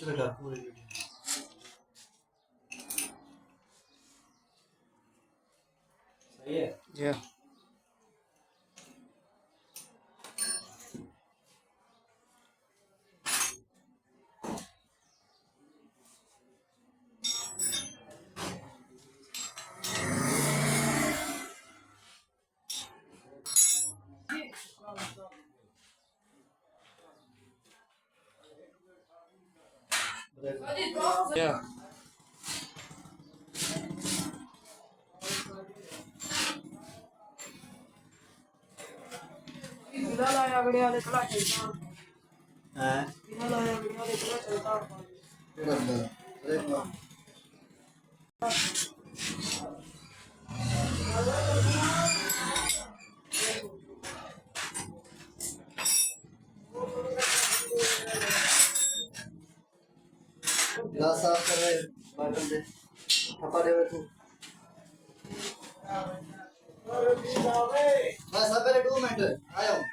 लगा पूरी वीडियो। सही है। Yeah. Yeah. बिना लाया गड़िया दे खला चलता हैं बिना लाया गड़िया दे खला चलता अरे वाह। गिलास साफ कर रहे बर्तन से थप्पा दे तू बस अब पहले 2 मिनट आया हूँ।